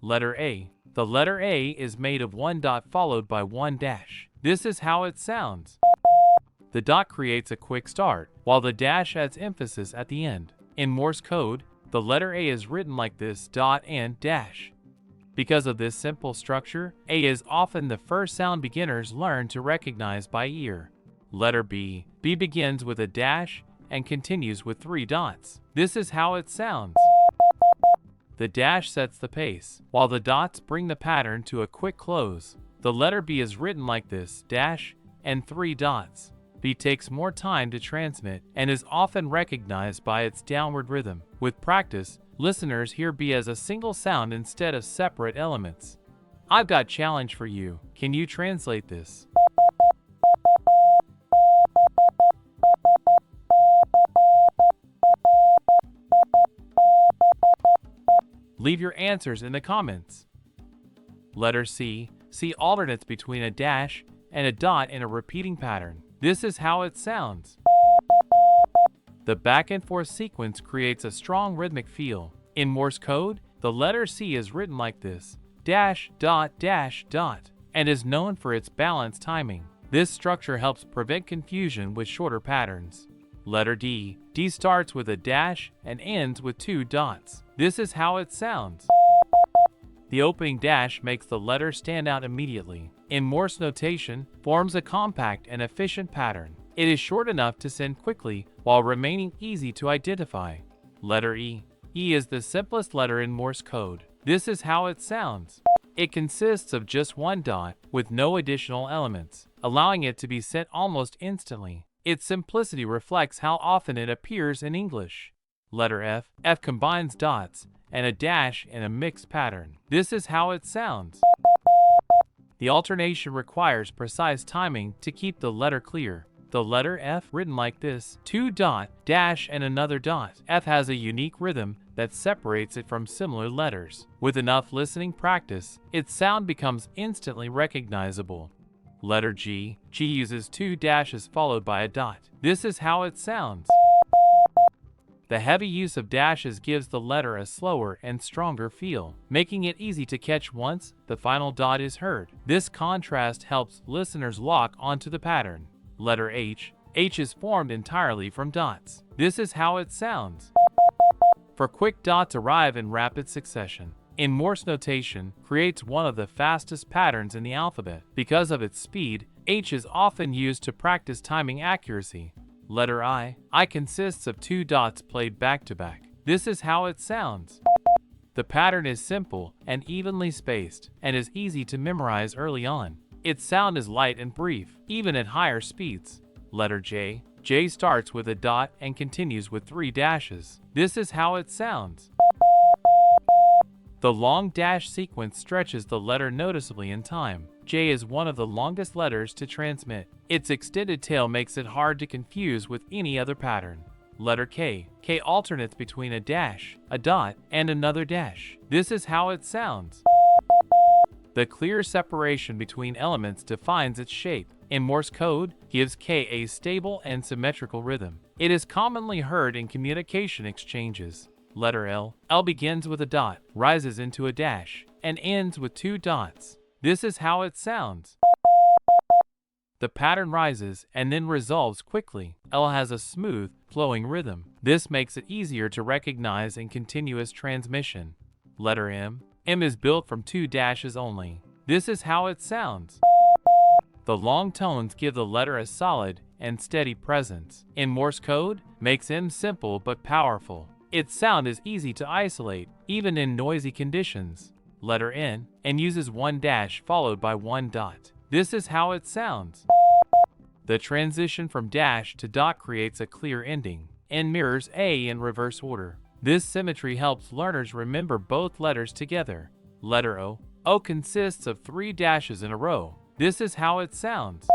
Letter A. The letter A is made of one dot followed by one dash. This is how it sounds. The dot creates a quick start, while the dash adds emphasis at the end. In Morse code, the letter A is written like this: dot and dash. Because of this simple structure, A is often the first sound beginners learn to recognize by ear. Letter B. B begins with a dash and continues with 3 dots. This is how it sounds. The dash sets the pace, while the dots bring the pattern to a quick close. The letter B is written like this: dash and 3 dots. B takes more time to transmit and is often recognized by its downward rhythm. With practice, listeners hear B as a single sound instead of separate elements. I've got a challenge for you. Can you translate this? Leave your answers in the comments. Letter C. C alternates between a dash and a dot in a repeating pattern. This is how it sounds. The back and forth sequence creates a strong rhythmic feel. In Morse code, the letter C is written like this: dash, dot, dash, dot, and is known for its balanced timing. This structure helps prevent confusion with shorter patterns. Letter D. D starts with a dash and ends with 2 dots. This is how it sounds. The opening dash makes the letter stand out immediately. In Morse notation, forms a compact and efficient pattern. It is short enough to send quickly while remaining easy to identify. Letter E. E is the simplest letter in Morse code. This is how it sounds. It consists of just 1 dot with no additional elements, allowing it to be sent almost instantly. Its simplicity reflects how often it appears in English. Letter F. F combines dots and a dash in a mixed pattern. This is how it sounds. The alternation requires precise timing to keep the letter clear. The letter F, written like this: 2 dot, dash and another dot. F has a unique rhythm that separates it from similar letters. With enough listening practice, its sound becomes instantly recognizable. Letter G. G uses 2 dashes followed by a dot. This is how it sounds. The heavy use of dashes gives the letter a slower and stronger feel, making it easy to catch once the final dot is heard. This contrast helps listeners lock onto the pattern. Letter H. H is formed entirely from dots. This is how it sounds. For quick dots arrive in rapid succession. In Morse notation, creates one of the fastest patterns in the alphabet. Because of its speed, H is often used to practice timing accuracy. Letter I. I consists of 2 dots played back to back. This is how it sounds. The pattern is simple and evenly spaced, and is easy to memorize early on. Its sound is light and brief, even at higher speeds. Letter J. J starts with a dot and continues with 3 dashes. This is how it sounds. The long dash sequence stretches the letter noticeably in time. J is one of the longest letters to transmit. Its extended tail makes it hard to confuse with any other pattern. Letter K. K alternates between a dash, a dot, and another dash. This is how it sounds. The clear separation between elements defines its shape. In Morse code, gives K a stable and symmetrical rhythm. It is commonly heard in communication exchanges. Letter L. L begins with a dot, rises into a dash, and ends with 2 dots. This is how it sounds. The pattern rises and then resolves quickly. L has a smooth, flowing rhythm. This makes it easier to recognize in continuous transmission. Letter M. M is built from 2 dashes only. This is how it sounds. The long tones give the letter a solid and steady presence. In Morse code, makes M simple but powerful. Its sound is easy to isolate, even in noisy conditions. Letter N. N uses 1 dash followed by 1 dot. This is how it sounds. The transition from dash to dot creates a clear ending. N mirrors A in reverse order. This symmetry helps learners remember both letters together. Letter O. O consists of 3 dashes in a row. This is how it sounds.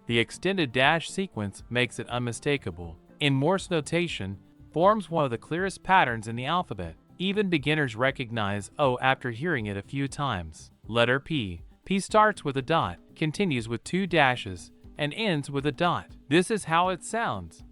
The extended dash sequence makes it unmistakable. In Morse notation, forms one of the clearest patterns in the alphabet. Even beginners recognize O after hearing it a few times. Letter P. P starts with a dot, continues with 2 dashes, and ends with a dot. This is how it sounds.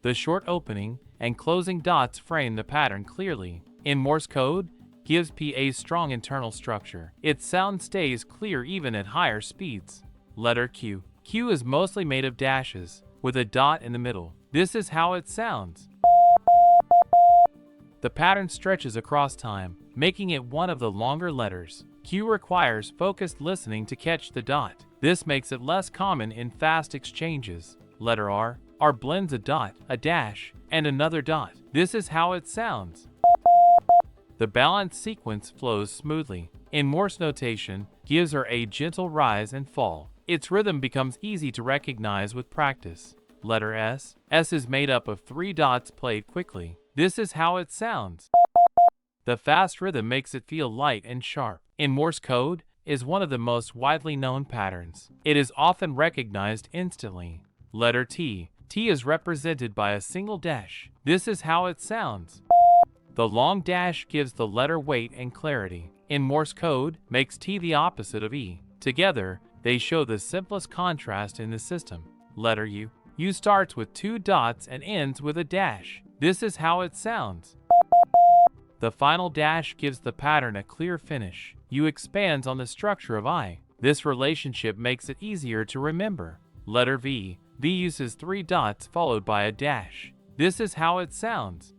The short opening and closing dots frame the pattern clearly. In Morse code, gives P a strong internal structure. Its sound stays clear even at higher speeds. Letter Q. Q is mostly made of dashes, with a dot in the middle. This is how it sounds. The pattern stretches across time, making it one of the longer letters. Q requires focused listening to catch the dot. This makes it less common in fast exchanges. Letter R. R blends a dot, a dash, and another dot. This is how it sounds. The balanced sequence flows smoothly. In Morse notation, gives are a gentle rise and fall. Its rhythm becomes easy to recognize with practice. Letter S. S is made up of 3 dots played quickly. This is how it sounds. The fast rhythm makes it feel light and sharp. In Morse code, is one of the most widely known patterns. It is often recognized instantly. Letter T. T is represented by a single dash. This is how it sounds. The long dash gives the letter weight and clarity. In Morse code, makes T the opposite of E. Together, they show the simplest contrast in the system. Letter U. U starts with 2 dots and ends with a dash. This is how it sounds. The final dash gives the pattern a clear finish. U expands on the structure of I. This relationship makes it easier to remember. Letter V. V uses 3 dots followed by a dash. This is how it sounds.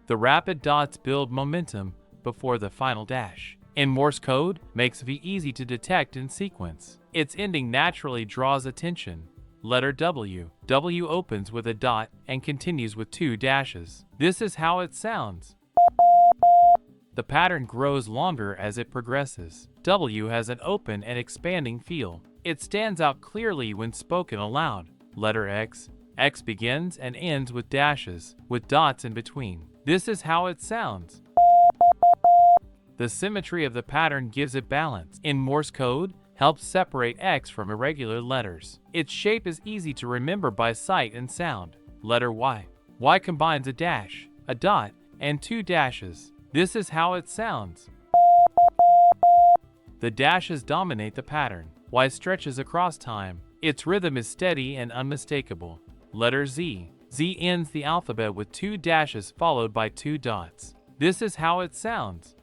The rapid dots build momentum before the final dash. In Morse code, makes V easy to detect in sequence. Its ending naturally draws attention. Letter W. W opens with a dot and continues with 2 dashes. This is how it sounds. The pattern grows longer as it progresses. W has an open and expanding feel. It stands out clearly when spoken aloud. Letter X. X begins and ends with dashes, with dots in between. This is how it sounds. The symmetry of the pattern gives it balance. In Morse code, helps separate X from irregular letters. Its shape is easy to remember by sight and sound. Letter Y. Y combines a dash, a dot, and 2 dashes. This is how it sounds. The dashes dominate the pattern. Y stretches across time. Its rhythm is steady and unmistakable. Letter Z. Z ends the alphabet with 2 dashes followed by 2 dots. This is how it sounds.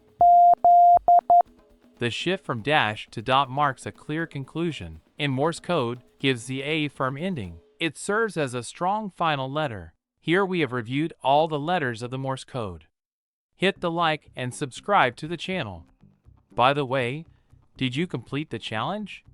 The shift from dash to dot marks a clear conclusion. In Morse code, gives the A firm ending. It serves as a strong final letter. Here we have reviewed all the letters of the Morse code. Hit the like and subscribe to the channel. By the way, did you complete the challenge?